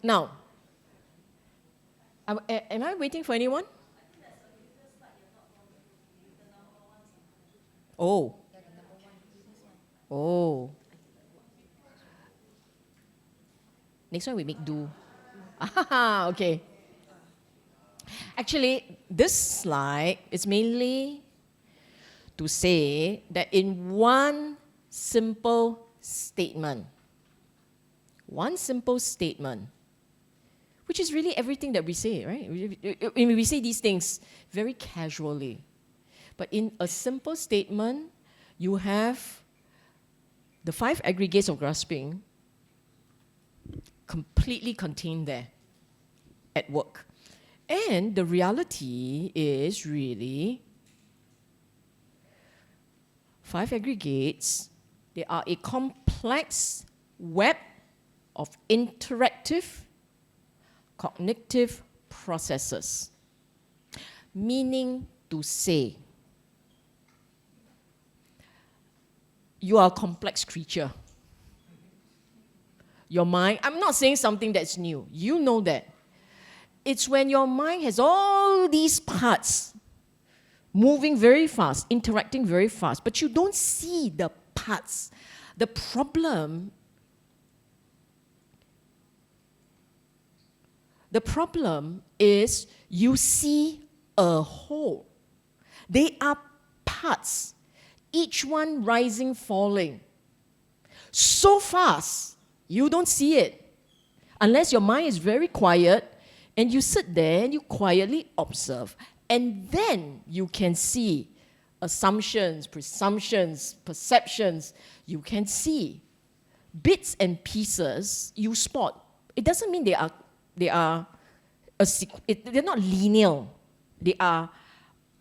Now, am I waiting for anyone? Oh. Oh. Next one we make do. Ah, okay. Actually, this slide is mainly to say that in one simple statement, which is really everything that we say, right? We say these things very casually. But in a simple statement, you have the 5 aggregates of grasping completely contained there at work. And the reality is really 5 aggregates, they are a complex web of interactive cognitive processes. Meaning to say, you are a complex creature. Your mind, I'm not saying something that's new. You know that. It's when your mind has all these parts moving very fast, interacting very fast, but you don't see the parts. The problem is you see a whole. They are parts, each one rising, falling. So fast, you don't see it. Unless your mind is very quiet and you sit there and you quietly observe. And then you can see assumptions, presumptions, perceptions. You can see bits and pieces you spot. It doesn't mean they're not linear. They are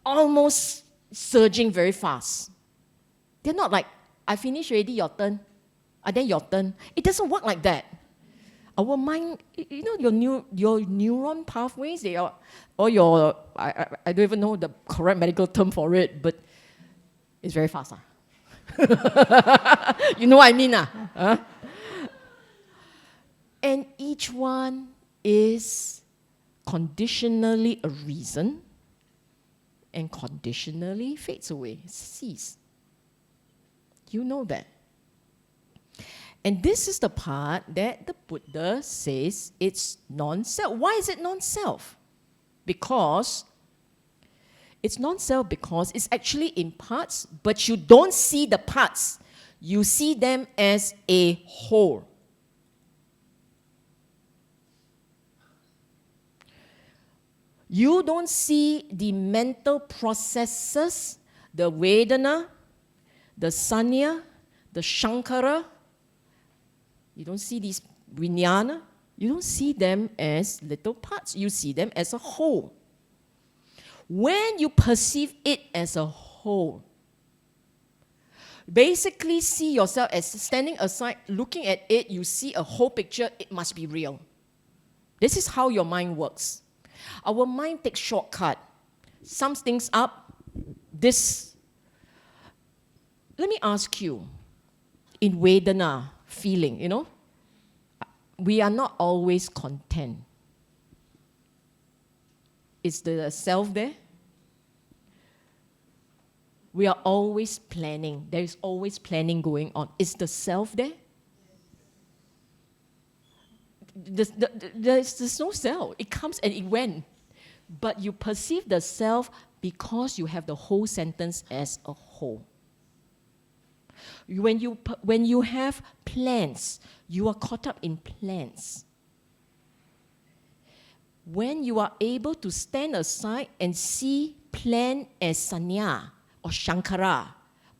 almost surging very fast. They're not like, I finished already, your turn. And then your turn. It doesn't work like that. Our mind, you know, your neuron pathways, they are, or your, I don't even know the correct medical term for it, but it's very fast. You know what I mean? Huh? And each one is conditionally a reason and conditionally fades away, cease. You know that. And this is the part that the Buddha says it's non-self. Why is it non-self? Because it's non-self because it's actually in parts, but you don't see the parts. You see them as a whole. You don't see the mental processes, the Vedana, the Sanya, the Shankara. You don't see these Vijnana. You don't see them as little parts. You see them as a whole. When you perceive it as a whole, basically see yourself as standing aside, looking at it, you see a whole picture, it must be real. This is how your mind works. Our mind takes shortcut, sums things up. Let me ask you, in Vedana, feeling, you know, we are not always content. Is the self there? We are always planning. There is always planning going on. Is the self there? There's no self. It comes and it went. But you perceive the self because you have the whole sentence as a whole. When you have plans, you are caught up in plans. When you are able to stand aside and see plan as sanya, or shankara,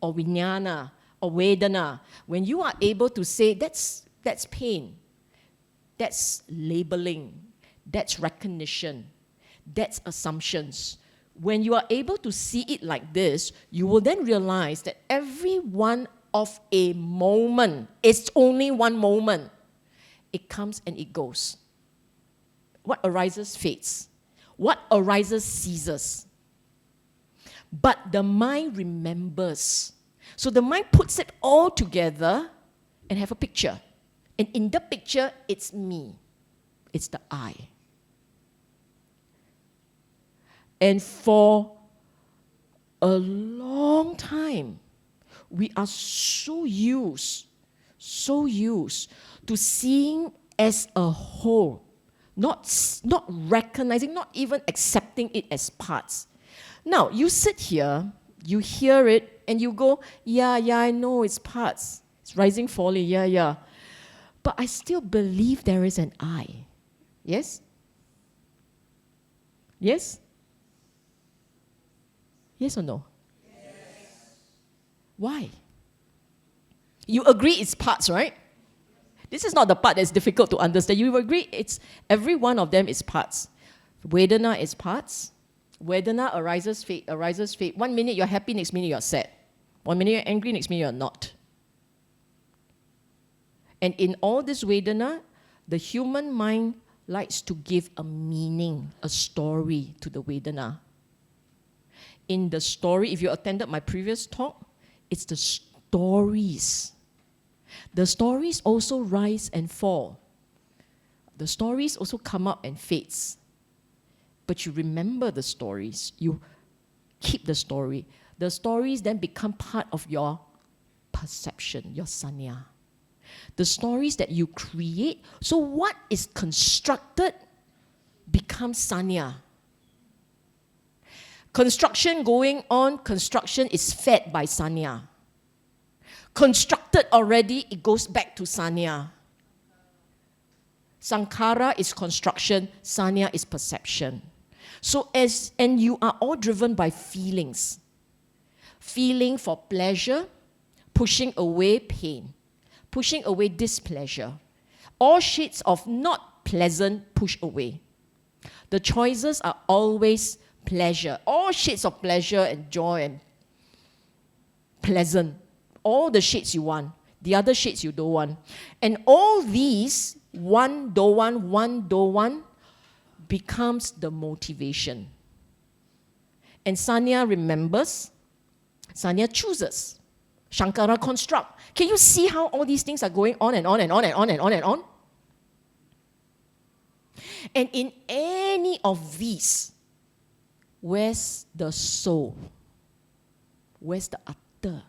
or vijnana, or vedana, when you are able to say that's pain, that's labeling, that's recognition, that's assumptions. When you are able to see it like this, you will then realize that every one of a moment is only one moment. It comes and it goes. What arises fades. What arises ceases. But the mind remembers. So the mind puts it all together and have a picture. And in the picture, it's me. It's the I. And for a long time, we are so used to seeing as a whole, not recognizing, not even accepting it as parts. Now, you sit here, you hear it, and you go, yeah, I know it's parts. It's rising, falling, yeah. But I still believe there is an I. Yes? Yes? Yes or no? Yes. Why? You agree it's parts, right? This is not the part that's difficult to understand. You agree it's every one of them is parts. Vedana is parts. Vedana arises, fade. 1 minute you're happy, next minute you're sad. 1 minute you're angry, next minute you're not. And in all this Vedana, the human mind likes to give a meaning, a story to the Vedana. In the story, if you attended my previous talk, it's the stories. The stories also rise and fall. The stories also come up and fades. But you remember the stories. You keep the story. The stories then become part of your perception, your sanya. The stories that you create. So what is constructed becomes sanya. Construction going on, construction is fed by sanya. Constructed already, it goes back to sanya. Sankhara is construction, sanya is perception. So and you are all driven by feelings. Feeling for pleasure, pushing away pain, pushing away displeasure. All shades of not pleasant push away. The choices are always pleasure. All shades of pleasure and joy and pleasant. All the shades you want. The other shades you don't want. And all these, one don't want, becomes the motivation. And sanya remembers, sanya chooses. Shankara construct. Can you see how all these things are going on and on and on and on and on and on? And in any of these, where's the soul? Where's the utter?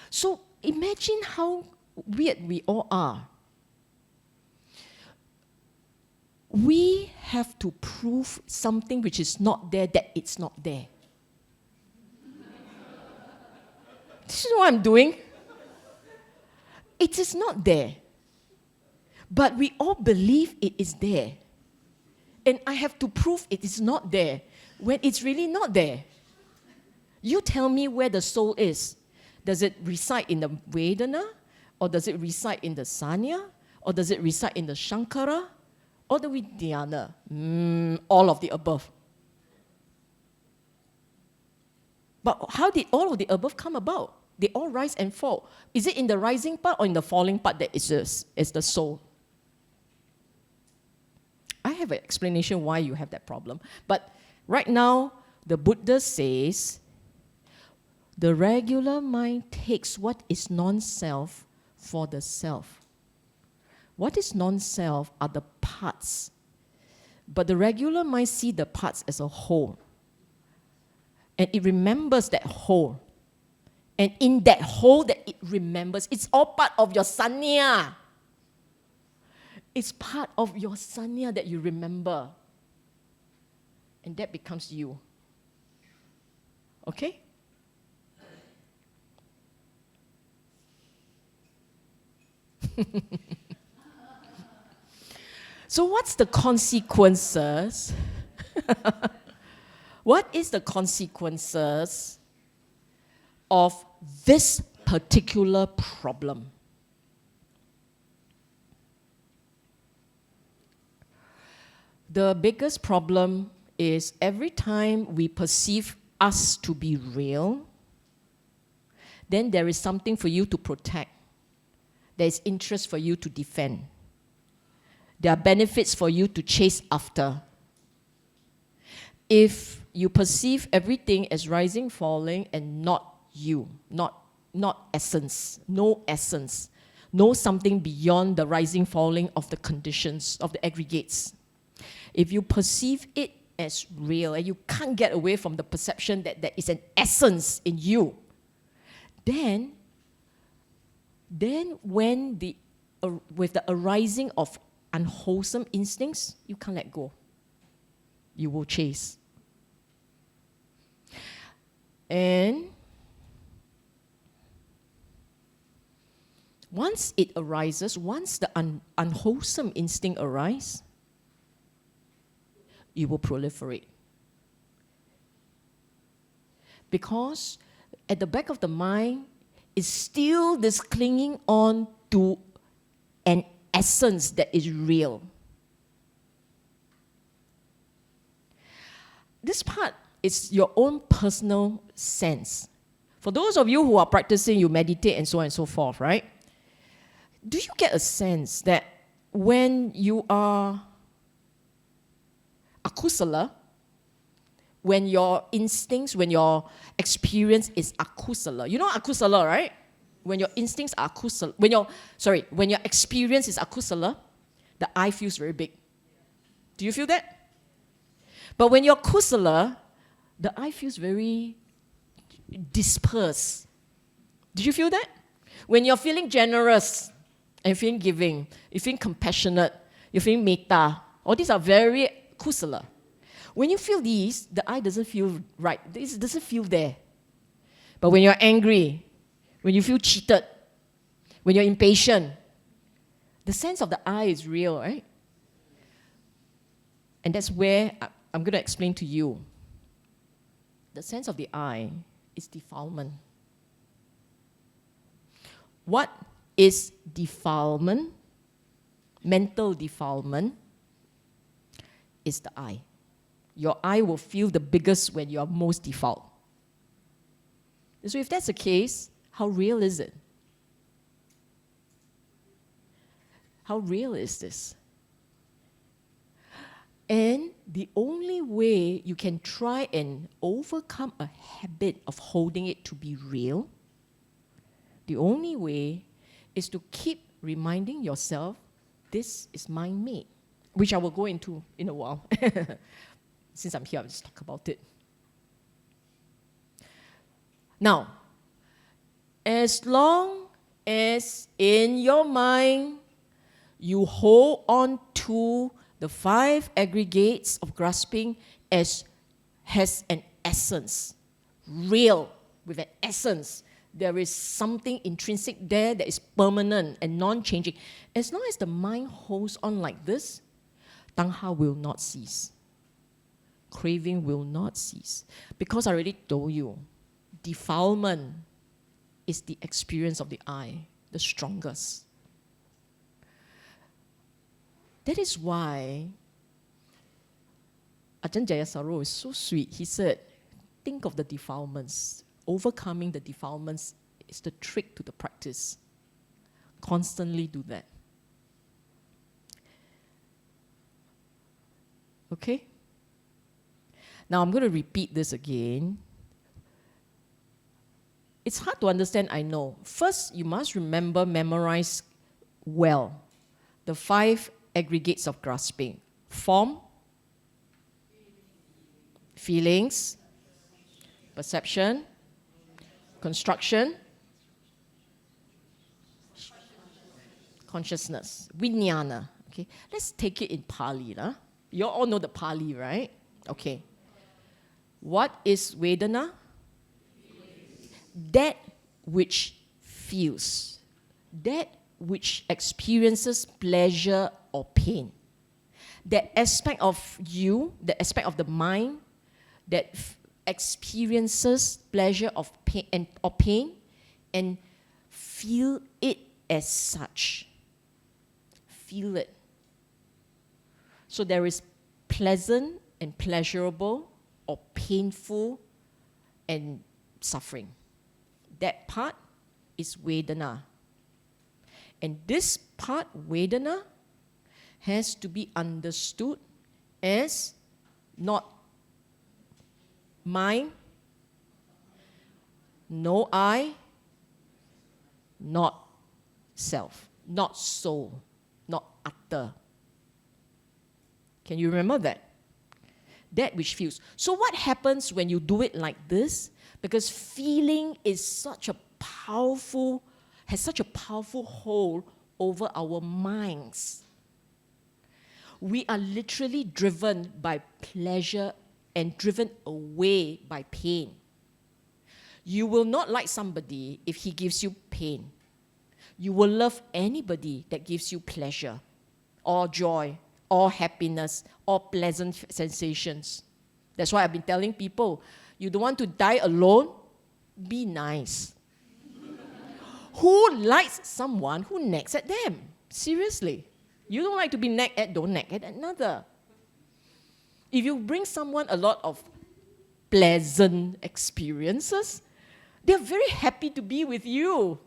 So imagine how weird we all are. We have to prove something which is not there that it's not there. This is what I'm doing. It is not there. But we all believe it is there. And I have to prove it is not there when it's really not there. You tell me where the soul is. Does it reside in the Vedana? Or does it reside in the Sanya? Or does it reside in the Shankara? Or the Vijnana? All of the above. But how did all of the above come about? They all rise and fall. Is it in the rising part or in the falling part that is the soul? I have an explanation why you have that problem. But right now, the Buddha says, the regular mind takes what is non-self for the self. What is non-self are the parts. But the regular mind sees the parts as a whole. And it remembers that whole. And in that whole that it remembers, it's all part of your sanya. It's part of your sanya that you remember. And that becomes you. Okay? So what's the consequences? What is the consequences of this particular problem? The biggest problem is every time we perceive us to be real, then there is something for you to protect. There is interest for you to defend. There are benefits for you to chase after. If you perceive everything as rising, falling, and not you, not essence, no essence, know something beyond the rising, falling of the conditions, of the aggregates. If you perceive it as real, and you can't get away from the perception that there is an essence in you, then when with the arising of unwholesome instincts, you can't let go. You will chase. And once it arises, once the unwholesome instinct arises, you will proliferate. Because at the back of the mind is still this clinging on to an essence that is real. This part is your own personal sense. For those of you who are practicing, you meditate and so on and so forth, right? Do you get a sense that when you are akusala, when your instincts, when your experience is akusala, you know akusala, right? When your instincts are akusala, when your experience is akusala, the I feels very big. Do you feel that? But when you're kusala, the I feels very dispersed. Do you feel that? When you're feeling generous and you're feeling giving, you're feeling compassionate, you're feeling metta, all these are very kusala. When you feel these, the I doesn't feel right. This doesn't feel there. But when you're angry, when you feel cheated, when you're impatient, the sense of the I is real, right? And that's where I'm going to explain to you. The sense of the I is defilement. What is defilement? Mental defilement is the I. Your I will feel the biggest when you are most defiled. So if that's the case, how real is it? How real is this? And the only way you can try and overcome a habit of holding it to be real, the only way is to keep reminding yourself, this is mind-made, which I will go into in a while. Since I'm here, I'll just talk about it. Now, as long as in your mind you hold on to the 5 aggregates of grasping as has an essence, real, with an essence, there is something intrinsic there that is permanent and non-changing. As long as the mind holds on like this, tanha will not cease. Craving will not cease. Because I already told you, defilement is the experience of the I, the strongest. That is why Ajahn Jayasaro is so sweet. He said, think of the defilements. Overcoming the defilements is the trick to the practice. Constantly do that. Okay? Now I'm going to repeat this again. It's hard to understand, I know. First, you must remember, memorize well the 5 aggregates of grasping. Form, feelings, perception, construction, consciousness, vijnana. Okay, let's take it in Pali. You all know the Pali, right? Okay. What is Vedana? That which feels, that which experiences pleasure or pain. That aspect of you, the aspect of the mind that experiences pleasure of pain or pain and feel it as such. Feel it. So there is pleasant and pleasurable or painful and suffering. That part is Vedana. And this part, Vedana, has to be understood as not mine, no I, not self, not soul, not utter. Can you remember that? That which feels. So what happens when you do it like this? Because feeling is such a powerful, has such a powerful hold over our minds. We are literally driven by pleasure and driven away by pain. You will not like somebody if he gives you pain. You will love anybody that gives you pleasure or joy or happiness or pleasant sensations. That's why I've been telling people, you don't want to die alone, be nice. Who likes someone who nags at them? Seriously. You don't like to be nagged at, don't nag at another. If you bring someone a lot of pleasant experiences, they're very happy to be with you.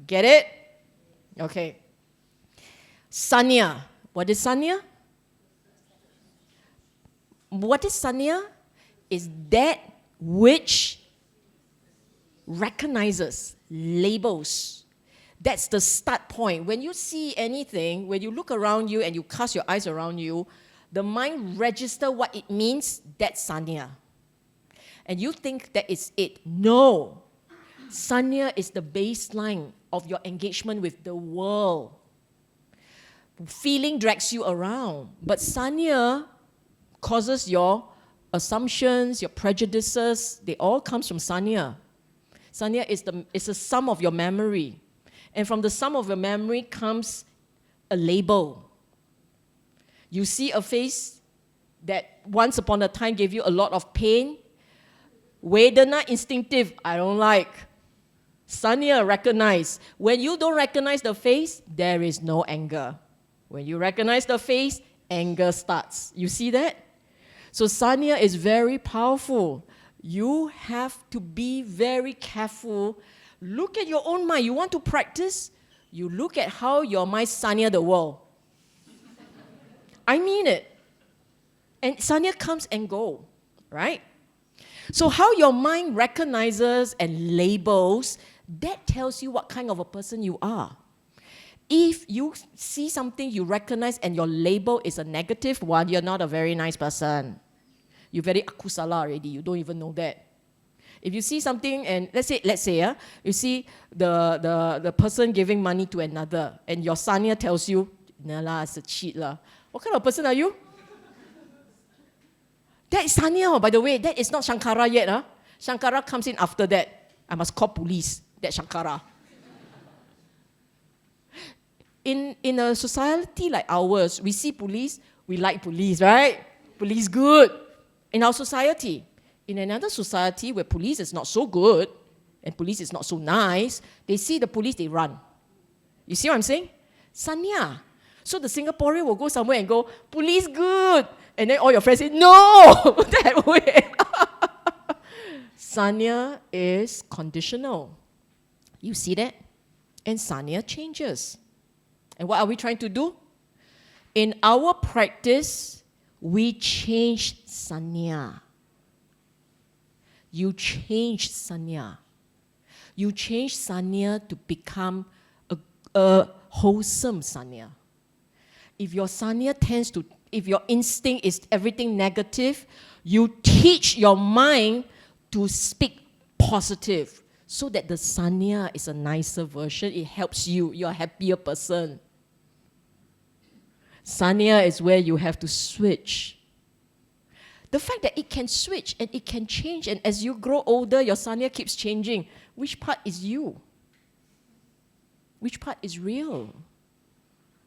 Get it? Okay. Sanya. What is sanya? What is sanya? Is that which recognizes, labels. That's the start point. When you see anything, when you look around you and you cast your eyes around you, the mind registers what it means, that's sanya. And you think that is it. No. Sanya is the baseline of your engagement with the world. Feeling drags you around, but sanya causes your assumptions, your prejudices, they all come from sanya. Sanya is the sum of your memory. And from the sum of your memory comes a label. You see a face that once upon a time gave you a lot of pain. Vedana, instinctive, I don't like. Sanya, recognize. When you don't recognize the face, there is no anger. When you recognize the face, anger starts. You see that? So sanya is very powerful. You have to be very careful. Look at your own mind. You want to practice? You look at how your mind sanya the world. I mean it. And sanya comes and go, right? So how your mind recognizes and labels, that tells you what kind of a person you are. If you see something you recognize and your label is a negative one, you're not a very nice person. You're very akusala already. You don't even know that. If you see something and let's say, you see the person giving money to another and your sanya tells you, nah lah, it's a cheat lah. What kind of person are you? That is sanya, by the way. That is not Shankara yet. Huh? Shankara comes in after that. I must call police. That's Shankara. In a society like ours, we see police, we like police, right? Police good. In our society. In another society where police is not so good, and police is not so nice, they see the police, they run. You see what I'm saying? Sanya. So the Singaporean will go somewhere and go, police good. And then all your friends say, no, that way. Sanya is conditional. You see that? And sanya changes. And what are we trying to do? In our practice, we change sanya. You change sanya. You change sanya to become a wholesome sanya. If your sanya if your instinct is everything negative, you teach your mind to speak positive so that the sanya is a nicer version. It helps you. You're a happier person. Sanya is where you have to switch. The fact that it can switch and it can change, and as you grow older, your sanya keeps changing. Which part is you? Which part is real?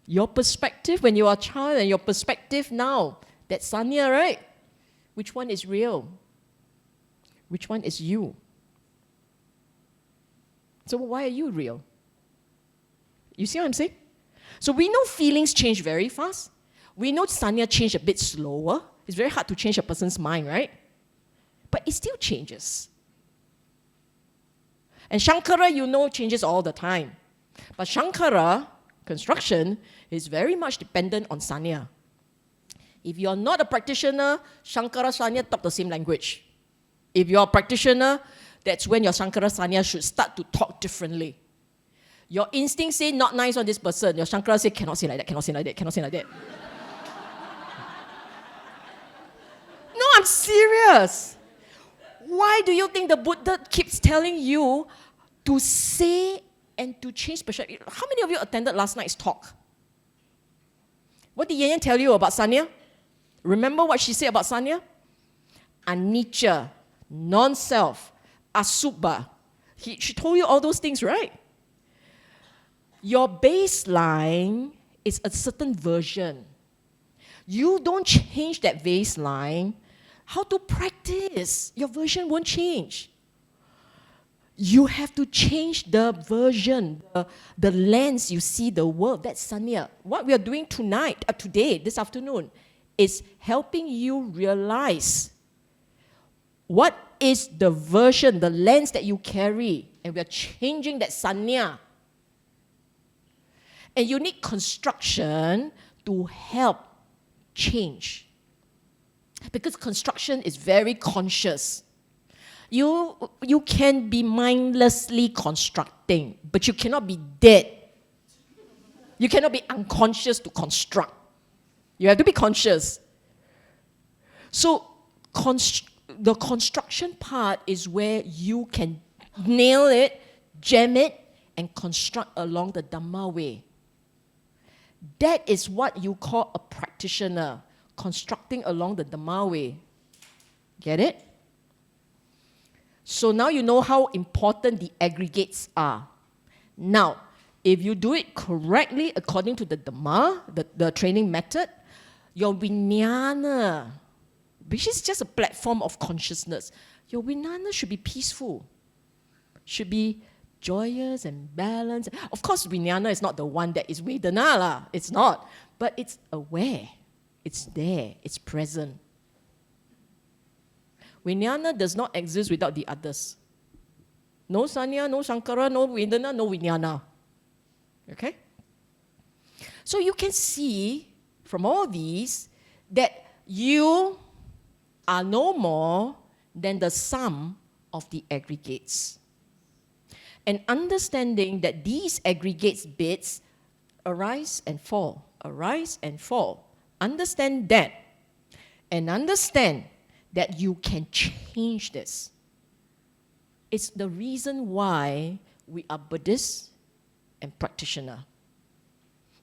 Your perspective when you are a child and your perspective now, that's sanya, right? Which one is real? Which one is you? So why are you real? You see what I'm saying? So we know feelings change very fast. We know sanya change a bit slower. It's very hard to change a person's mind, right? But it still changes. And Shankara, you know, changes all the time. But Shankara, construction, is very much dependent on sanya. If you're not a practitioner, Shankara sanya talk the same language. If you're a practitioner, that's when your Shankara sanya should start to talk differently. Your instinct say not nice on this person. Your Shankara say cannot say like that, cannot say like that, cannot say like that. No, I'm serious. Why do you think the Buddha keeps telling you to say and to change perspective? How many of you attended last night's talk? What did Yan Yan tell you about Sanya? Remember what she said about Sanya? Anicca, non-self, asubha. She told you all those things, right? Your baseline is a certain version. You don't change that baseline. How to practice? Your version won't change. You have to change the version, the lens you see the world. That's Sanya. What we are doing tonight, today, this afternoon, is helping you realize what is the version, the lens that you carry. And we are changing that Sanya. And you need construction to help change. Because construction is very conscious. You can be mindlessly constructing, but you cannot be dead. You cannot be unconscious to construct. You have to be conscious. So the construction part is where you can nail it, jam it, and construct along the Dhamma way. That is what you call a practitioner, constructing along the Dhamma way. Get it? So now you know how important the aggregates are. Now, if you do it correctly according to the Dhamma, the training method, your vijnana, which is just a platform of consciousness, your vijnana should be peaceful, should be joyous and balanced. Of course, vijnana is not the one that is vedana lah. It's not. But it's aware. It's there. It's present. Vijnana does not exist without the others. No Sanya, no Shankara, no Vedana, no Vijnana. Okay? So you can see from all these that you are no more than the sum of the aggregates. And understanding that these aggregates bits arise and fall, arise and fall. Understand that. And understand that you can change this. It's the reason why we are Buddhist and practitioner.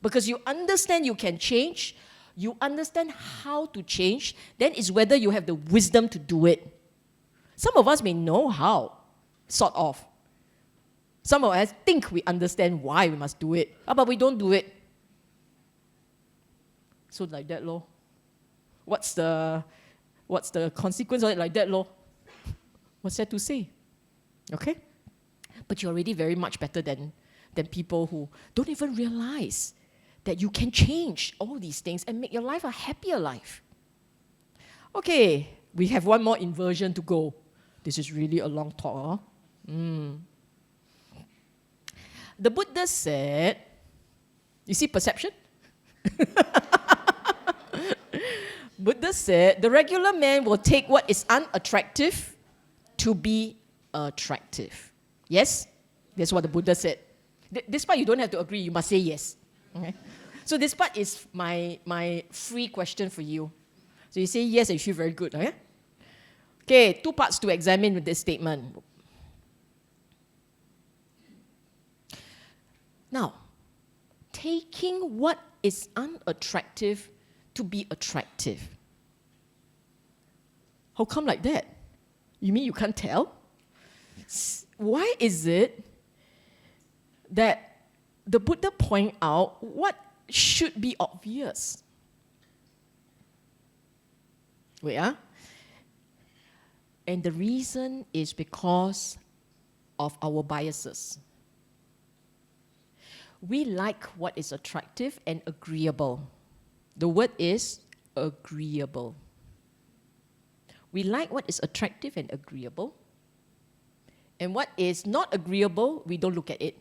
Because you understand you can change, you understand how to change, then it's whether you have the wisdom to do it. Some of us may know how, sort of. Some of us think we understand why we must do it, but we don't do it. So like that, lor. What's the consequence of it like that, lor? What's there to say? Okay? But you're already very much better than people who don't even realize that you can change all these things and make your life a happier life. Okay, we have one more inversion to go. This is really a long talk. The Buddha said, you see perception? Buddha said, the regular man will take what is unattractive to be attractive. Yes? That's what the Buddha said. This part you don't have to agree, you must say yes. Okay? So this part is my free question for you. So you say yes and you feel very good. Okay? Okay, 2 parts to examine with this statement. Now, taking what is unattractive to be attractive. How come like that? You mean you can't tell? Why is it that the Buddha point out what should be obvious? Wait, And the reason is because of our biases. We like what is attractive and agreeable. The word is agreeable. We like what is attractive and agreeable. And what is not agreeable, we don't look at it.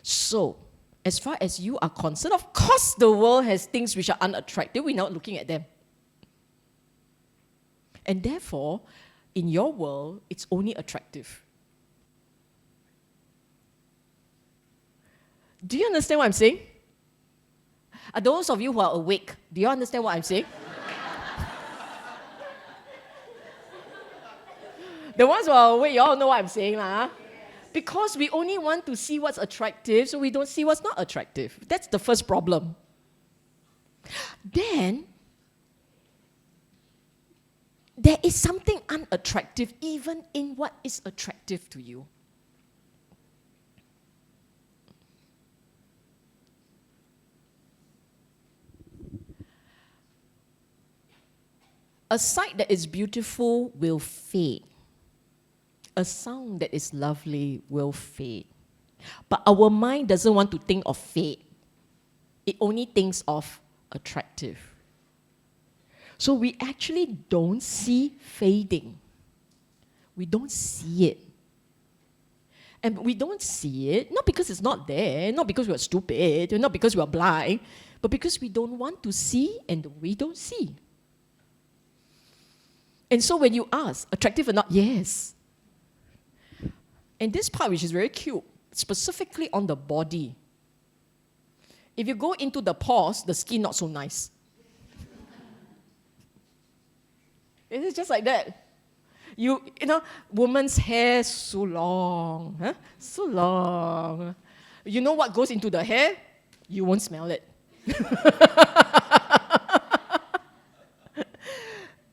So, as far as you are concerned, of course the world has things which are unattractive. We're not looking at them. And therefore, in your world, it's only attractive. Do you understand what I'm saying? Those of you who are awake, do you understand what I'm saying? The ones who are awake, you all know what I'm saying, lah. Because we only want to see what's attractive, so we don't see what's not attractive. That's the first problem. Then, there is something unattractive even in what is attractive to you. A sight that is beautiful will fade. A sound that is lovely will fade. But our mind doesn't want to think of fade. It only thinks of attractive. So we actually don't see fading. We don't see it. And we don't see it, not because it's not there, not because we're stupid, not because we're blind, but because we don't want to see and we don't see. And so when you ask, attractive or not, yes. And this part, which is very cute, specifically on the body. If you go into the pores, the skin not so nice. It is just like that. You know, woman's hair so long, huh? So long. You know what goes into the hair? You won't smell it.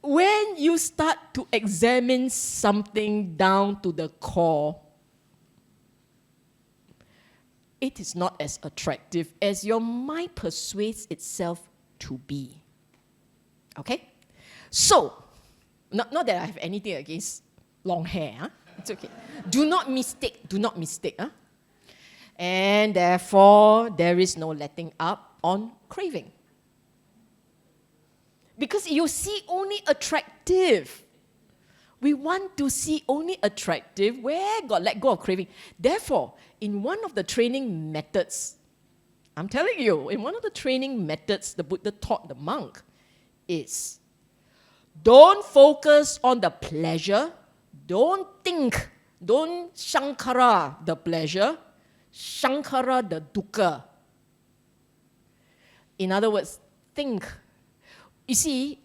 When you start to examine something down to the core, it is not as attractive as your mind persuades itself to be. Okay? So, not that I have anything against long hair. Huh? It's okay. Do not mistake. Huh? And therefore, there is no letting up on craving. Because you see only attractive. We want to see only attractive. Where God let go of craving. Therefore, in one of the training methods, I'm telling you, in one of the training methods the Buddha taught the monk is, don't focus on the pleasure. Don't think. Don't shankara the pleasure. Shankara the dukkha. In other words, think. You see,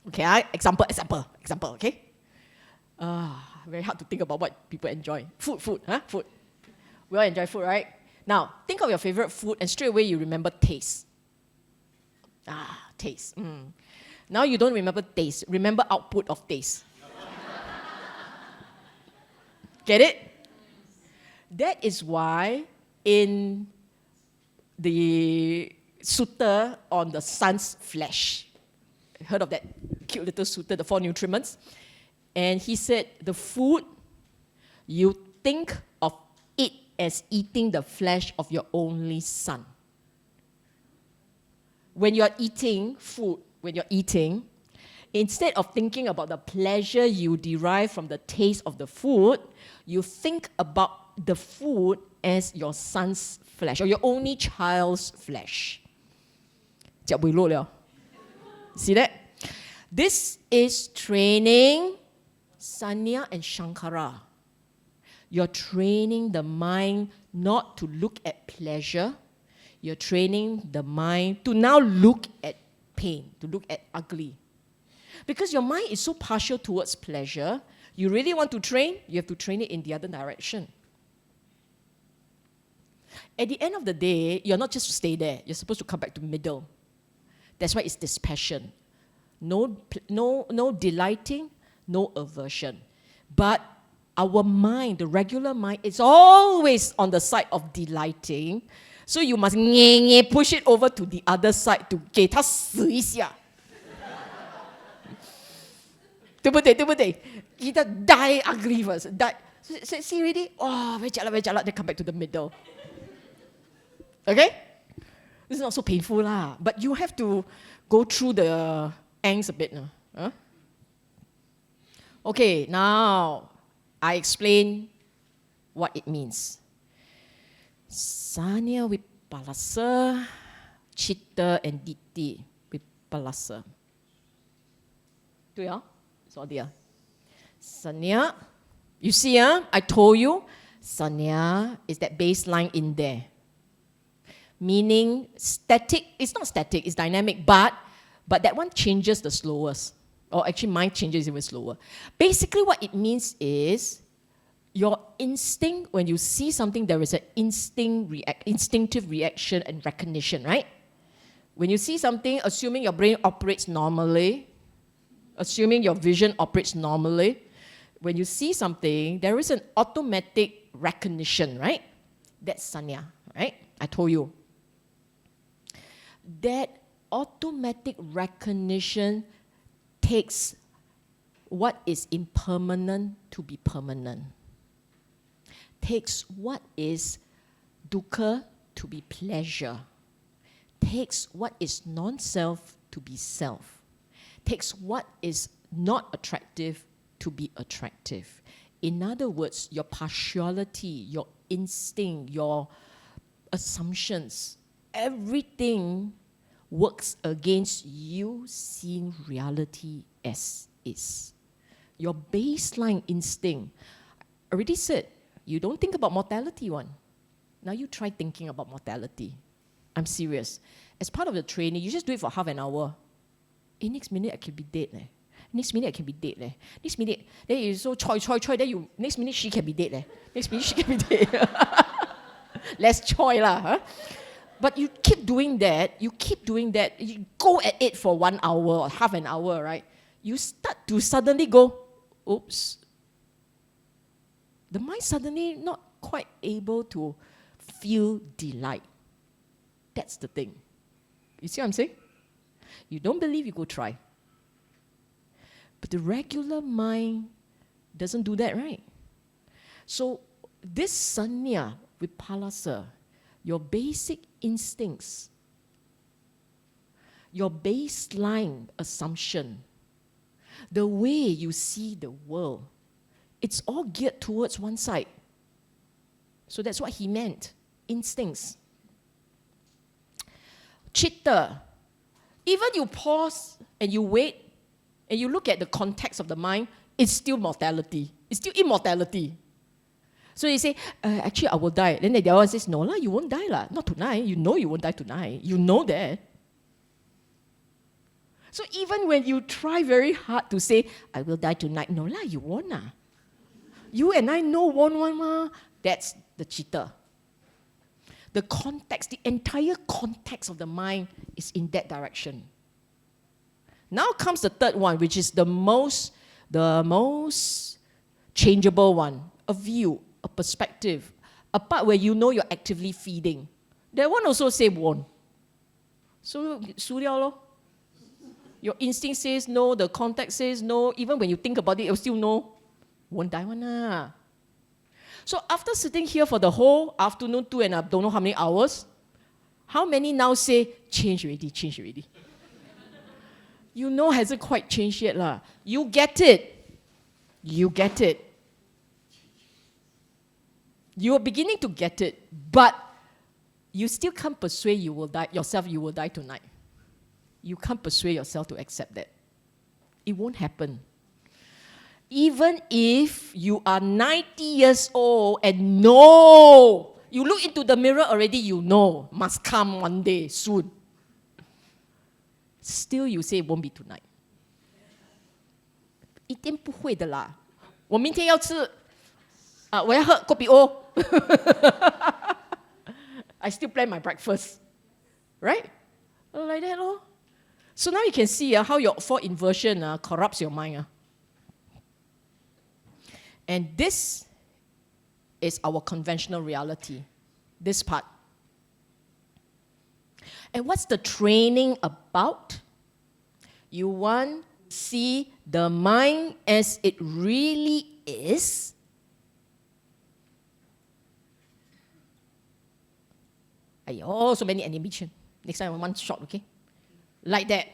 okay, example, okay? Very hard to think about what people enjoy. Food. We all enjoy food, right? Now, think of your favorite food and straight away you remember taste. Taste. Now you don't remember taste, remember output of taste. Get it? That is why in the sutta on the sun's flesh, heard of that cute little sutta, the 4 nutriments? And he said, the food, you think of it as eating the flesh of your only son. When you're eating food, instead of thinking about the pleasure you derive from the taste of the food, you think about the food as your son's flesh, or your only child's flesh. See that? This is training sanya and shankara. You're training the mind not to look at pleasure. You're training the mind to now look at pain, to look at ugly. Because your mind is so partial towards pleasure, you really want to train, you have to train it in the other direction. At the end of the day, you're not just to stay there. You're supposed to come back to middle. That's why it's dispassion. No delighting, no aversion. But our mind, the regular mind, is always on the side of delighting. So you must push it over to the other side to 给它死一下。对不对？ Either die ugly first. Die. See already? Oh, very jialat. Then come back to the middle. Okay? This is not so painful lah. But you have to go through the angst a bit. Huh? Okay, now I explain what it means. Sanya vipallasa, chitta and ditti vipallasa. 对啊， Sanya. You see, I told you, Sanya is that baseline in there. Meaning static, it's not static, it's dynamic, but that one changes the slowest. Or actually mine changes even slower. Basically what it means is your instinct, when you see something, there is an instinctive reaction and recognition, right? When you see something, assuming your brain operates normally, assuming your vision operates normally, when you see something, there is an automatic recognition, right? That's sanya, right? I told you. That automatic recognition takes what is impermanent to be permanent. Takes what is dukkha to be pleasure. Takes what is non-self to be self. Takes what is not attractive to be attractive. In other words, your partiality, your instinct, your assumptions, everything works against you seeing reality as is. Your baseline instinct, I already said, you don't think about mortality one. Now you try thinking about mortality. I'm serious. As part of the training, you just do it for half an hour. Next minute I can be dead. Next minute I can be dead. Next minute, then you so choi, then you, next minute she can be dead. Next minute she can be dead. Less choi lah, huh? But you keep doing that, you go at it for 1 hour or half an hour, right? You start to suddenly go, oops. The mind suddenly not quite able to feel delight. That's the thing. You see what I'm saying? You don't believe, you go try. But the regular mind doesn't do that, right? So this sanya with palasa, your basic instincts, your baseline assumption, the way you see the world, it's all geared towards one side. So that's what he meant, instincts. Chitta, even you pause and you wait and you look at the context of the mind, it's still mortality. It's still immortality. So you say, actually I will die. Then the other one says, no lah, you won't die lah. Not tonight. You know you won't die tonight. You know that. So even when you try very hard to say, I will die tonight, no lah, you won't lah. You and I know won't one ma. That's the chitta. The context, the entire context of the mind is in that direction. Now comes the third one, which is the most changeable one, a view, a perspective, a part where you know you're actively feeding. That one also say won't. So, 输掉咯. Your instinct says no, the context says no, even when you think about it, you'll still know. Won't die one lah. So after sitting here for the whole afternoon, 2 and I don't know how many hours, how many now say, change already? You know, hasn't quite changed yet lah. You get it. You are beginning to get it, but you still can't persuade you will die tonight. You can't persuade yourself to accept that. It won't happen. Even if you are 90 years old and know, you look into the mirror already, you know, must come one day, soon. Still you say it won't be tonight. 一定不会的啦。我明天要吃，我要喝kopi O。I still plan my breakfast, right? Like that, lor. So now you can see how your 4 inversion corrupts your mind. And this is our conventional reality, this part. And what's the training about? You want to see the mind as it really is. Oh, so many animation. Next time, one shot, okay? Like that.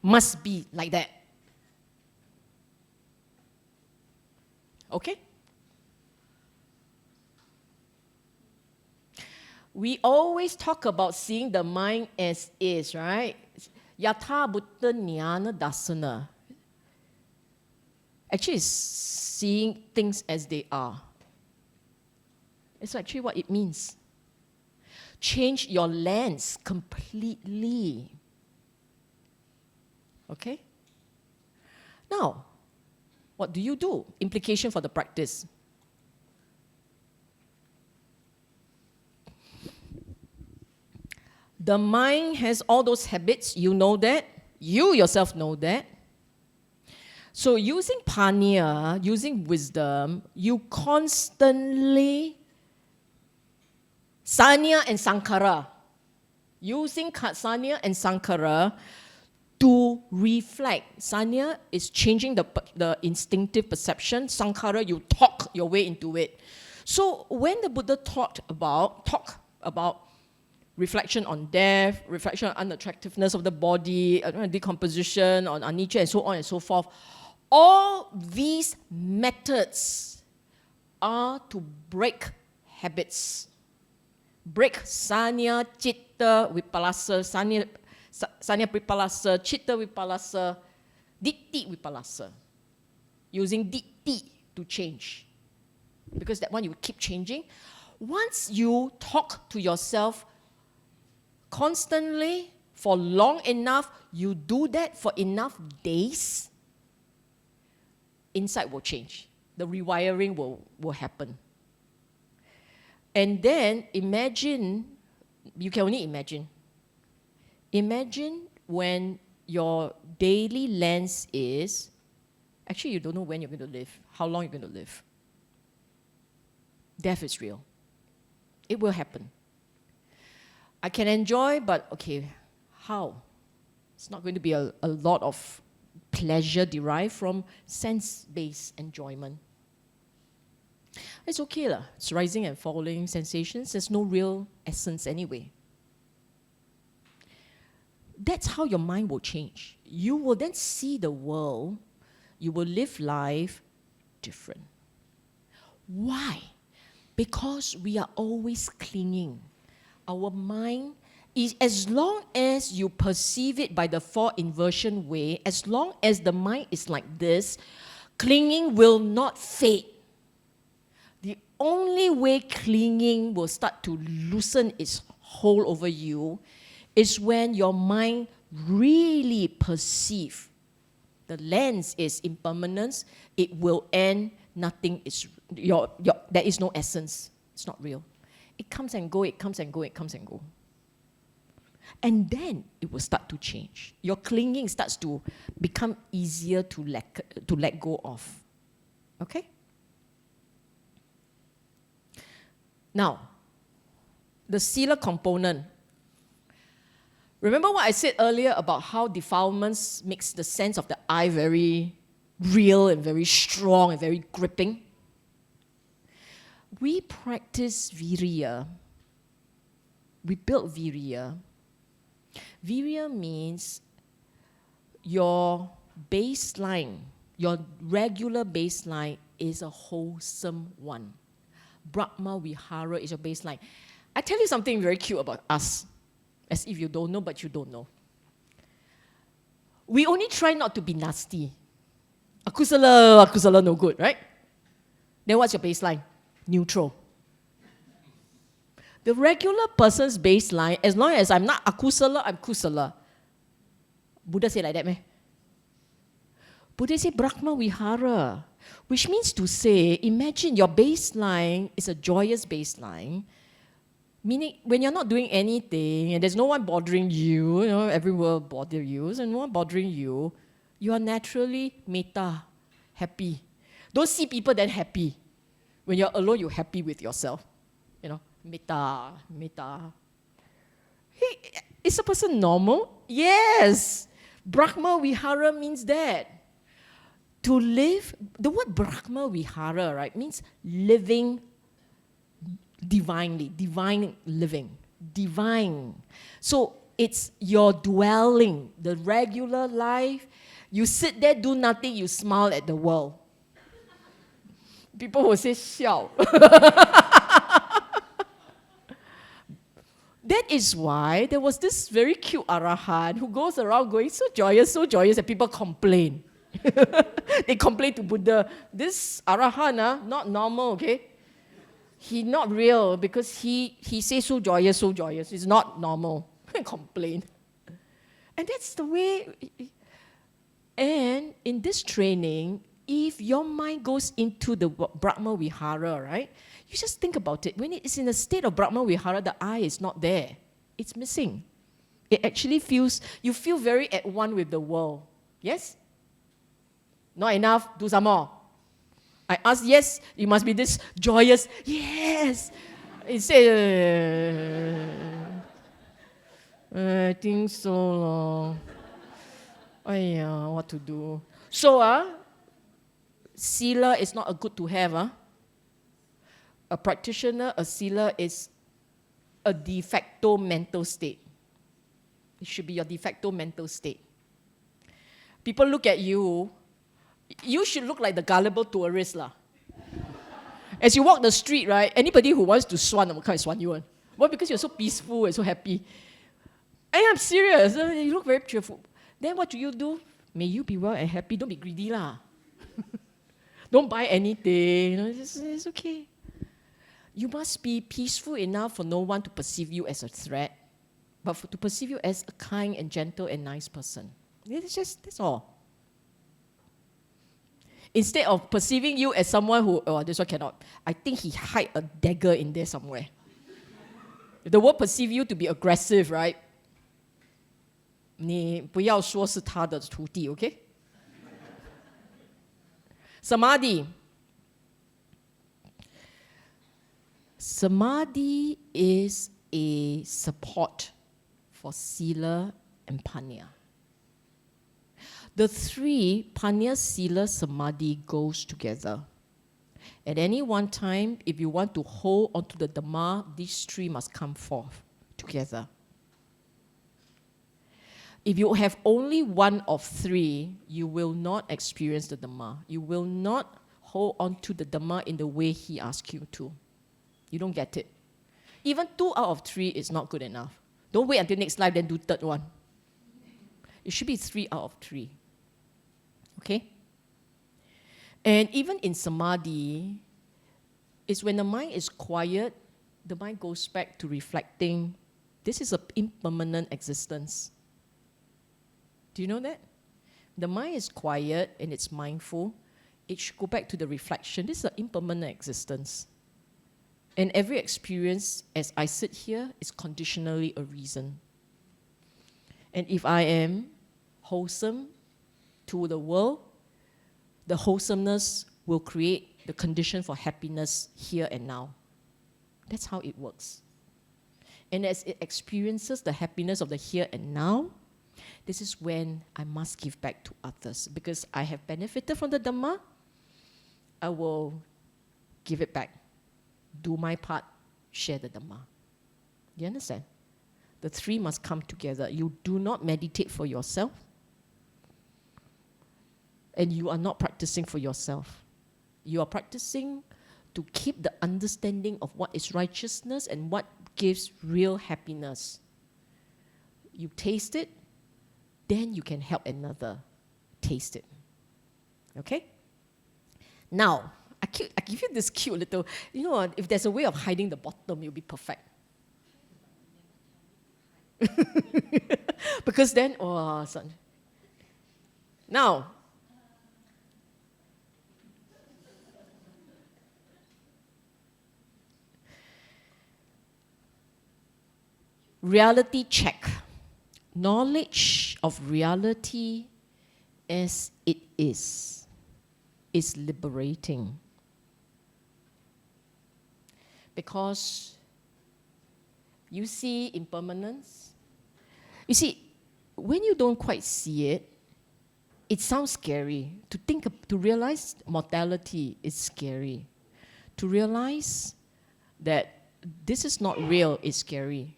Must be like that. Okay? We always talk about seeing the mind as is, right? Yatha Buddha Jnana Dasana. Actually, it's seeing things as they are. It's actually what it means. Change your lens completely. Okay? Now, what do you do? Implication for the practice. The mind has all those habits, you know that. You yourself know that. So using panya, using wisdom, you constantly sanya and sankara. Using sanya and sankara to reflect. Sanya is changing the instinctive perception. Sankara, you talk your way into it. So when the Buddha talked about reflection on death, reflection on unattractiveness of the body, decomposition, on anicca, and so on and so forth, all these methods are to break habits. Break sanya, citta, vipallasa, sanya vipallasa, chitta vipallasa, ditti vipallasa. Using ditti to change. Because that one you keep changing. Once you talk to yourself constantly for long enough, you do that for enough days, insight will change. The rewiring will happen. And then imagine, you can only imagine. Imagine when your daily lens is, actually you don't know when you're going to live, how long you're going to live. Death is real. It will happen. I can enjoy, but okay, how? It's not going to be a lot of pleasure derived from sense-based enjoyment. It's okay lah. It's rising and falling sensations. There's no real essence anyway. That's how your mind will change. You will then see the world, you will live life different. Why? Because we are always clinging. Our mind is, as long as you perceive it by the four inversion way, as long as the mind is like this, clinging will not fade. The only way clinging will start to loosen its hold over you is when your mind really perceives the lens is impermanence, it will end, nothing is, there is no essence, it's not real. It comes and go, it comes and go, it comes and go. And then it will start to change. Your clinging starts to become easier to let go of. Okay? Now, the sila component. Remember what I said earlier about how defilements makes the sense of the I very real and very strong and very gripping? We practice virya. We build virya. Virya means your baseline, your regular baseline is a wholesome one. Brahma Vihara is your baseline. I tell you something very cute about us, as if you don't know, but you don't know. We only try not to be nasty. Akusala, no good, right? Then what's your baseline? Neutral. The regular person's baseline, as long as I'm not akusala, I'm kusala. Buddha say like that, meh? Buddha say Brahma Vihara, which means to say, imagine your baseline is a joyous baseline, meaning when you're not doing anything and there's no one bothering you, everyone will bother you, and no one bothering you, you are naturally metta, happy. Don't see people then happy. When you're alone, you're happy with yourself. Metta. Hey, is a person normal? Yes. Brahma Vihara means that. To live, the word Brahma Vihara, right, means living divinely, divine living, divine. So it's your dwelling, the regular life. You sit there, do nothing, you smile at the world. People will say, xiao. That is why there was this very cute Arahant who goes around going so joyous, that people complain. They complain to Buddha, this Arahant, not normal, okay? He not real because he says so joyous. It's not normal. Complain. And that's the way. And in this training, if your mind goes into the Brahma Vihara, right? You just think about it. When it is in a state of Brahma Vihara, the I is not there. It's missing. It actually feels, you feel very at one with the world. Yes? Not enough, do some more. I ask, yes, you must be this joyous, yes. Instead, I think so. What to do? So, sila is not a good to have. A practitioner, a sila is a de facto mental state. It should be your de facto mental state. People look at you, you should look like the gullible tourist lah. As you walk the street, right, anybody who wants to swan will come and swan you one. Why? Because you're so peaceful and so happy. And I'm serious, you look very cheerful. Then what do? May you be well and happy, don't be greedy lah. Don't buy anything, it's okay. You must be peaceful enough for no one to perceive you as a threat, but to perceive you as a kind and gentle and nice person. That's all. Instead of perceiving you as someone who, this one cannot. I think he hide a dagger in there somewhere. If the world perceive you to be aggressive, right? 你不要说是他的徒弟, okay? Samadhi. Samadhi is a support for sila and panya. The three, panya, sila, samadhi, goes together. At any one time, if you want to hold onto the Dhamma, these three must come forth together. If you have only one of three, you will not experience the Dhamma. You will not hold on to the Dhamma in the way he asks you to. You don't get it. Even 2 out of 3 is not good enough. Don't wait until next life, then do third one. It should be 3 out of 3. Okay? And even in samadhi, it's when the mind is quiet, the mind goes back to reflecting. This is an impermanent existence. Do you know that? The mind is quiet and it's mindful. It should go back to the reflection. This is an impermanent existence. And every experience, as I sit here, is conditionally a reason. And if I am wholesome to the world, the wholesomeness will create the condition for happiness here and now. That's how it works. And as it experiences the happiness of the here and now, this is when I must give back to others. Because I have benefited from the Dhamma, I will give it back. Do my part, share the Dhamma. You understand? The three must come together. You do not meditate for yourself, and you are not practicing for yourself. You are practicing to keep the understanding of what is righteousness and what gives real happiness. You taste it, then you can help another taste it. Okay? Now, I give you this cute little, if there's a way of hiding the bottom, you'll be perfect. Because then, son. Now, reality check. Knowledge of reality as it is liberating. Because you see impermanence. You see, when you don't quite see it, it sounds scary. To realize mortality is scary. To realize that this is not real is scary.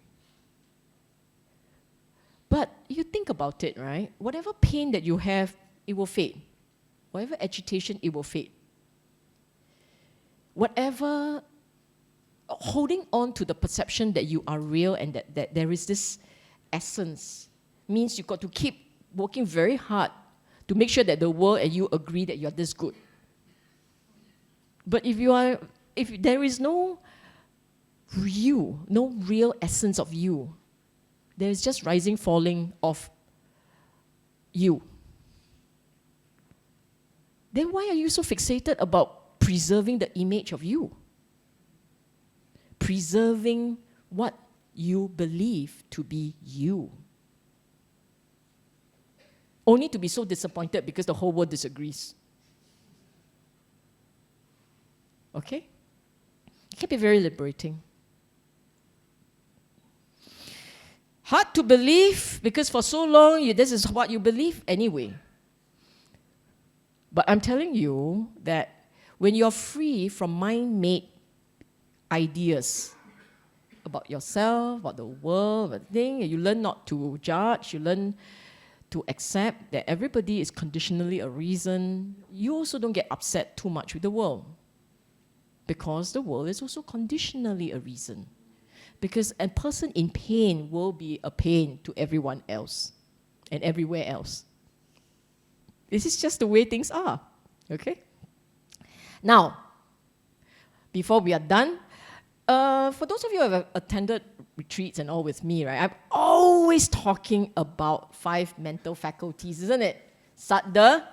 But you think about it, right? Whatever pain that you have, it will fade. Whatever agitation, it will fade. Whatever holding on to the perception that you are real and that there is this essence means you've got to keep working very hard to make sure that the world and you agree that you're this good. But if you are if there is no you, no real essence of you, there is just rising, falling of you. Then why are you so fixated about preserving the image of you? Preserving what you believe to be you. Only to be so disappointed because the whole world disagrees. Okay? It can be very liberating. Hard to believe because for so long this is what you believe anyway. But I'm telling you that when you're free from mind-made ideas about yourself, about the world, about things, you learn not to judge, you learn to accept that everybody is conditionally a reason, you also don't get upset too much with the world. Because the world is also conditionally a reason. Because a person in pain will be a pain to everyone else and everywhere else. This is just the way things are, okay? Now, before we are done, for those of you who have attended retreats and all with me, right, I'm always talking about 5 mental faculties, isn't it? Saddha,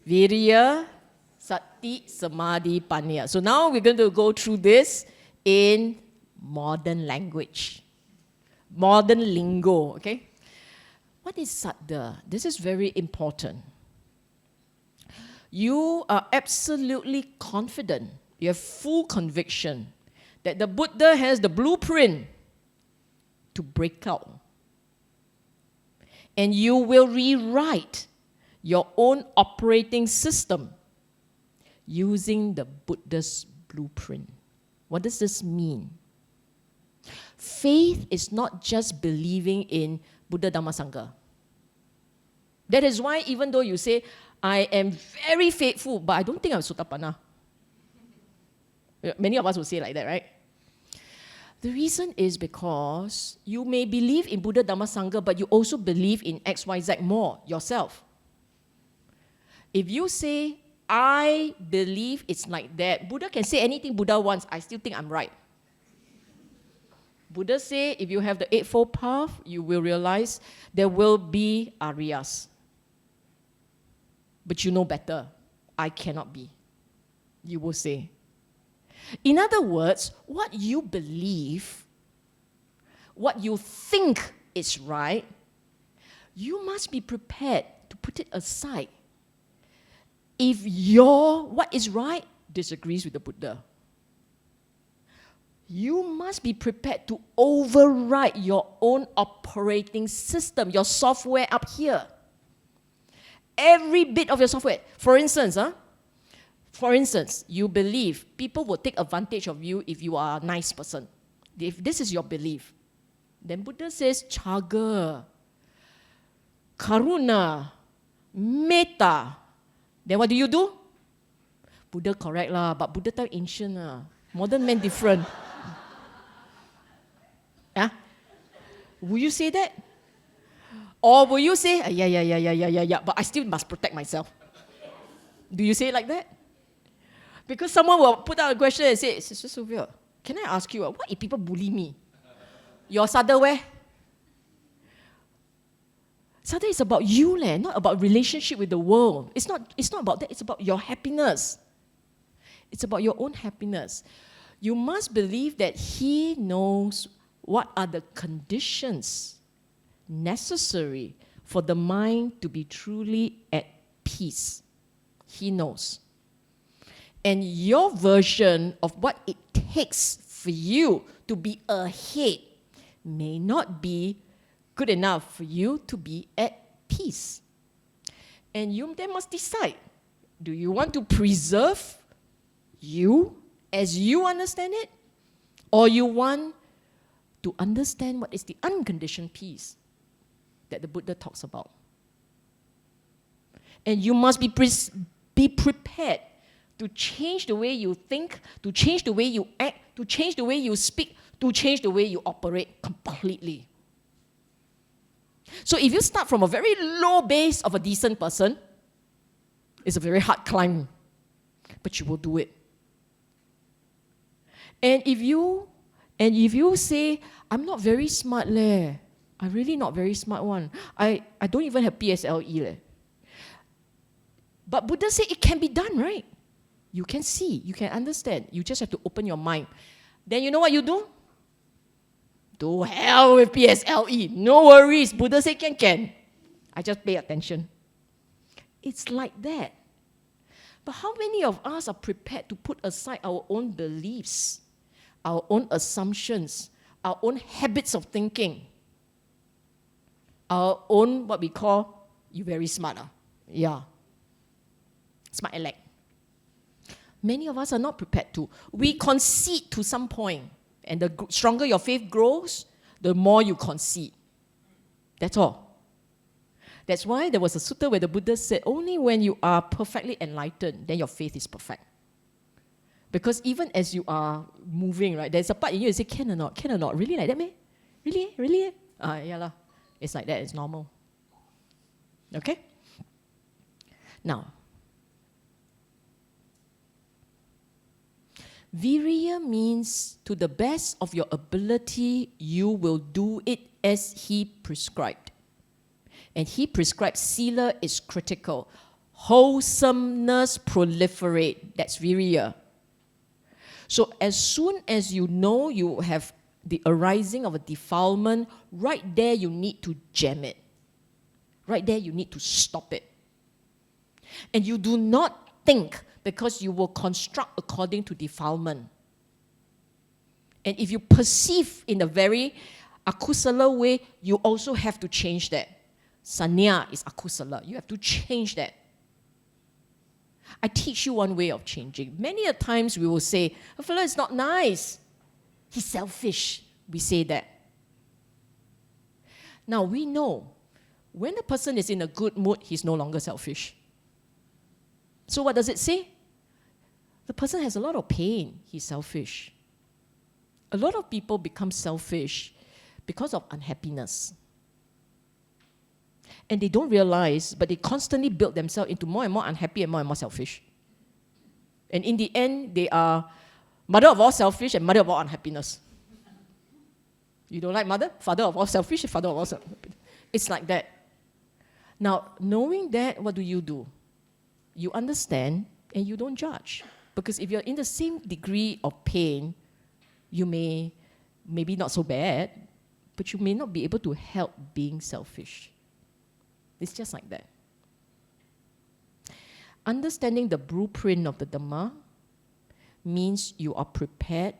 Virya, Sati, Samadhi, Panya. So now we're going to go through this in modern language, modern lingo, okay? What is Saddha? This is very important. You are absolutely confident, you have full conviction that the Buddha has the blueprint to break out. And you will rewrite your own operating system using the Buddha's blueprint. What does this mean? Faith is not just believing in Buddha, Dhamma, Sangha. That is why even though you say, I am very faithful, but I don't think I'm Sotapanna. Many of us will say like that, right? The reason is because you may believe in Buddha, Dhamma, Sangha, but you also believe in X, Y, Z more yourself. If you say, I believe it's like that, Buddha can say anything Buddha wants, I still think I'm right. Buddha say, if you have the Eightfold Path, you will realize there will be Aryas. But you know better. I cannot be. You will say. In other words, what you believe, what you think is right, you must be prepared to put it aside if what is right disagrees with the Buddha. You must be prepared to override your own operating system, your software up here. Every bit of your software. For instance, you believe people will take advantage of you if you are a nice person. If this is your belief, then Buddha says, Chaga, Karuna, Metta. Then what do? Buddha correct lah, but Buddha time ancient lah. Modern man different. Yeah? Will you say that? Or will you say, yeah, but I still must protect myself? Do you say it like that? Because someone will put out a question and say, Sister Sylvia, can I ask you, what if people bully me? Your Saddha where? Saddha is about you, not about relationship with the world. It's not about that, it's about your happiness. It's about your own happiness. You must believe that He knows what are the conditions necessary for the mind to be truly at peace. He knows. And your version of what it takes for you to be ahead may not be good enough for you to be at peace. And you then must decide, do you want to preserve you as you understand it? Or you want to understand what is the unconditioned peace that the Buddha talks about? And you must be prepared to change the way you think, to change the way you act, to change the way you speak, to change the way you operate completely. So if you start from a very low base of a decent person, it's a very hard climb, but you will do it. And if you say, I'm not very smart leh, I'm really not very smart one. I don't even have PSLE leh. But Buddha said it can be done, right? You can see, you can understand. You just have to open your mind. Then you know what you do? To hell with PSLE. No worries. Buddha said can. I just pay attention. It's like that. But how many of us are prepared to put aside our own beliefs, our own assumptions, our own habits of thinking, our own, what we call, you very smart. Yeah. Smart elect. Many of us are not prepared to. We concede to some point. And the stronger your faith grows, the more you concede. That's all. That's why there was a sutta where the Buddha said, only when you are perfectly enlightened, then your faith is perfect. Because even as you are moving, right, there's a part in you that say, can or not? Can or not? Really like that, man? Really? Really? Yeah lah. It's like that. It's normal. Okay? Now, virya means to the best of your ability, you will do it as he prescribed. And he prescribed sila is critical. Wholesomeness proliferate. That's virya. So as soon as you know you have the arising of a defilement, right there you need to jam it. Right there you need to stop it. And you do not think, because you will construct according to defilement. And if you perceive in a very akusala way, you also have to change that. Sanya is akusala. You have to change that. I teach you one way of changing. Many a times we will say, a fellow is not nice. He's selfish. We say that. Now we know, when a person is in a good mood, he's no longer selfish. So what does it say? The person has a lot of pain, he's selfish. A lot of people become selfish because of unhappiness. And they don't realize, but they constantly build themselves into more and more unhappy and more selfish. And in the end, they are mother of all selfish and mother of all unhappiness. You don't like mother? Father of all selfish and father of all selfish. It's like that. Now, knowing that, what do? You understand and you don't judge. Because if you're in the same degree of pain, you maybe not so bad, but you may not be able to help being selfish. It's just like that. Understanding the blueprint of the Dhamma means you are prepared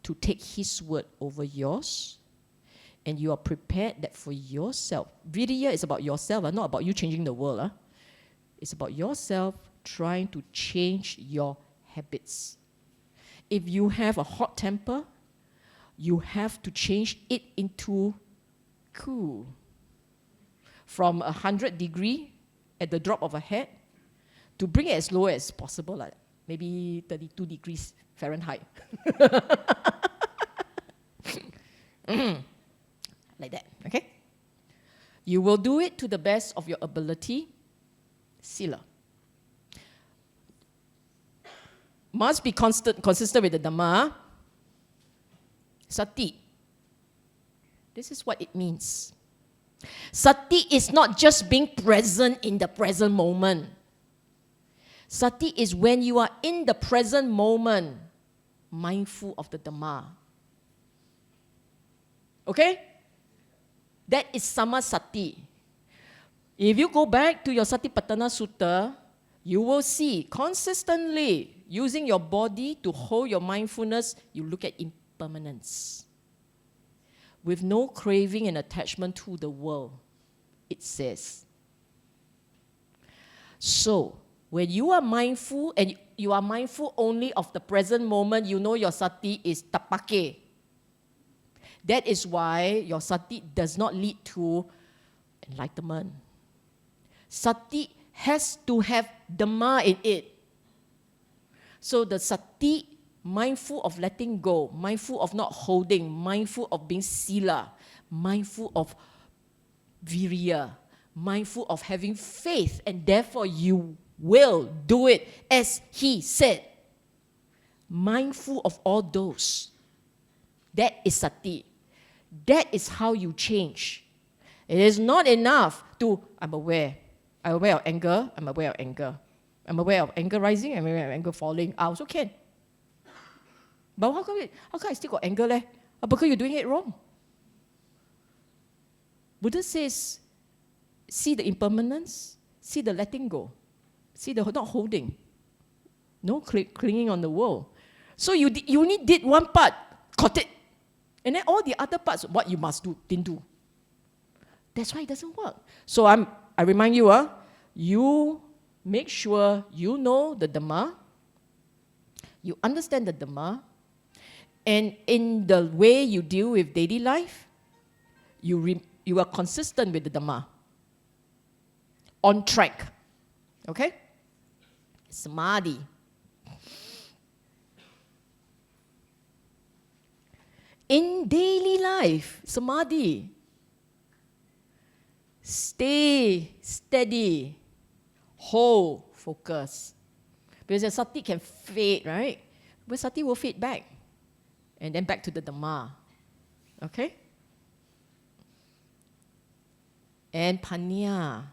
to take his word over yours, and you are prepared that for yourself. Virya is about yourself, not about you changing the world. It's about yourself trying to change your habits. If you have a hot temper, you have to change it into cool. From 100 degrees at the drop of a hat to bring it as low as possible, like maybe 32 degrees Fahrenheit. Like that, okay? You will do it to the best of your ability. Sila. Must be consistent with the Dhamma. Sati. This is what it means. Sati is not just being present in the present moment. Sati is when you are in the present moment, mindful of the Dhamma. Okay? That is samasati. If you go back to your Satipatthana Sutta, you will see consistently using your body to hold your mindfulness, you look at impermanence. With no craving and attachment to the world, it says. So, when you are mindful, and you are mindful only of the present moment, you know your sati is tapake. That is why your sati does not lead to enlightenment. Sati has to have Dhamma in it. So the sati, mindful of letting go, mindful of not holding, mindful of being sila, mindful of virya, mindful of having faith, and therefore you will do it as he said. mindful of all those. That is sati. That is how you change. It is not enough to, I'm aware. I'm aware of anger. I'm aware of anger. I'm aware of anger rising. I'm aware of anger falling. I also can. But how come I still got anger? Because you're doing it wrong. Buddha says, see the impermanence, see the letting go, see the not holding, no clinging on the world. So you only did one part, caught it. And then all the other parts, what you must do, didn't do. That's why it doesn't work. So I remind you, you make sure you know the Dhamma, you understand the Dhamma, and in the way you deal with daily life, you are consistent with the Dhamma. On track. Okay? Samadhi. In daily life, samadhi. Stay steady. Hold, focus. Because your sati can fade, right? But sati will fade back. And then back to the Dhamma. Okay? And panya.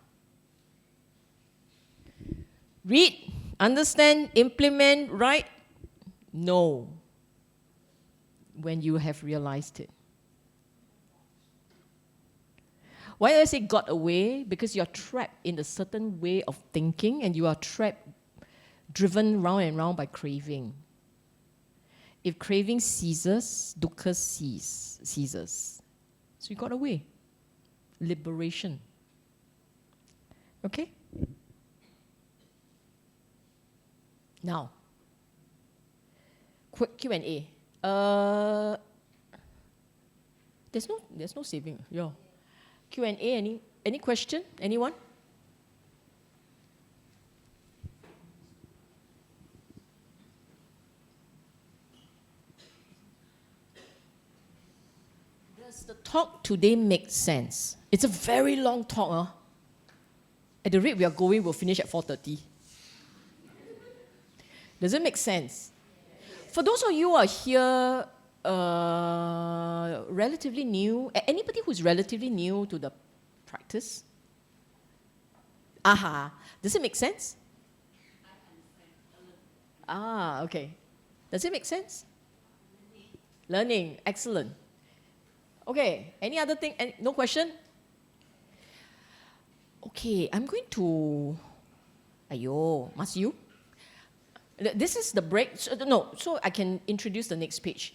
Read, understand, implement, right? No. When you have realized it. Why do I say got away? Because you're trapped in a certain way of thinking and you are trapped, driven round and round by craving. If craving ceases, dukkha ceases. So you got away. Liberation. Okay? Now, quick Q&A. There's no saving. Yeah. Q&A, any question? Anyone? Does the talk today make sense? It's a very long talk. At the rate we are going, we'll finish at 4:30. Does it make sense? For those of you who are here relatively new, anybody who's relatively new to the practice? Does it make sense? Okay. Does it make sense? Learning. Excellent. Okay, any other thing? No question? Okay, I'm going to... must you? This is the break. So I can introduce the next page.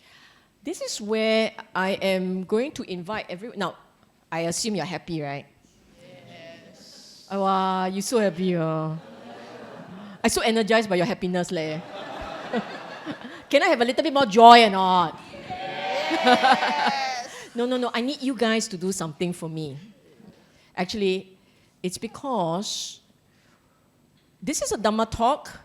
This is where I am going to invite everyone. Now, I assume you're happy, right? Yes. Oh, wow, you're so happy. I'm so energized by your happiness. Can I have a little bit more joy or not? Yes. No. I need you guys to do something for me. Actually, it's because this is a Dhamma talk.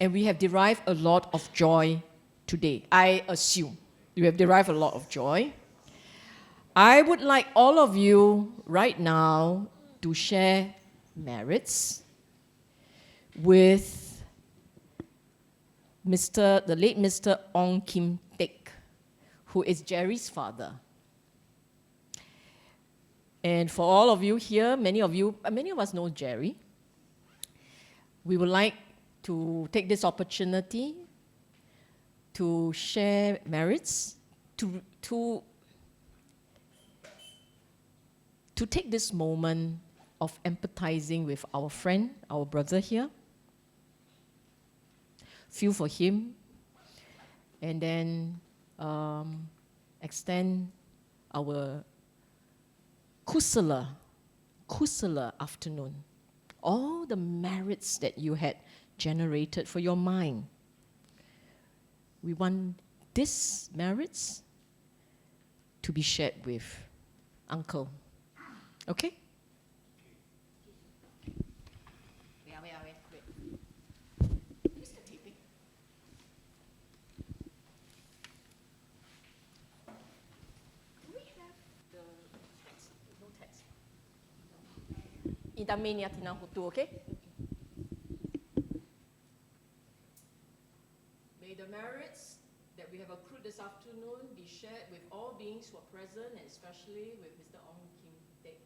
And we have derived a lot of joy today. I assume you have derived a lot of joy. I would like all of you right now to share merits with the late Mr. Ong Kim Teck, who is Jerry's father. And for all of you here, many of us know Jerry. We would like to take this opportunity to share merits, to take this moment of empathizing with our friend, our brother here, feel for him, and then extend our kusala afternoon. All the merits that you had generated for your mind. We want these merits to be shared with Uncle. Okay? Wait. Who's the taping? Do we have the text? No text. Idame niatina hutu, okay? May the merits conclude this afternoon be shared with all beings who are present, and especially with Mr. Ong Kim Teck.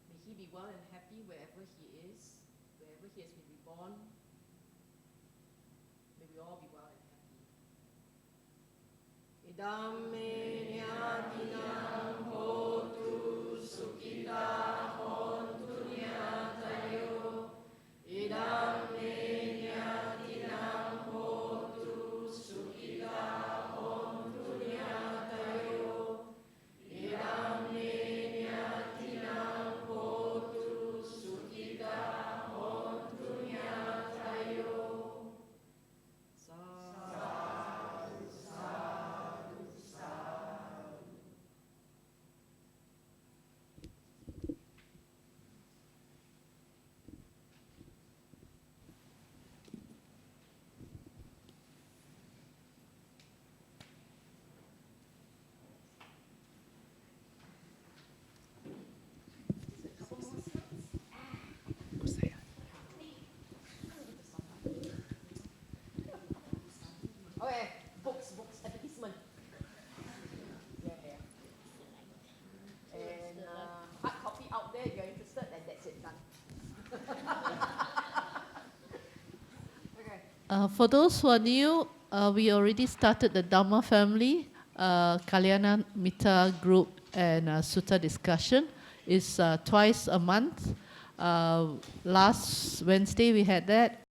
May he be well and happy wherever he is, wherever he has been reborn. May we all be well and happy. Idam me nyatinam hotu sukhita hontu nyatayo. Idam me nyatinam hotu sukhita hontu nyatayo. Idam me nyatinam hotu sukhita hontu nyatayo. Sadhu, sadhu, sadhu. Okay, books, advertisement. Yeah. And hard copy out there, if you're interested, and that's it, done. Okay. For those who are new, we already started the Dharma family, Kalyana Mita group, and Sutta discussion. It's twice a month. Last Wednesday we had that,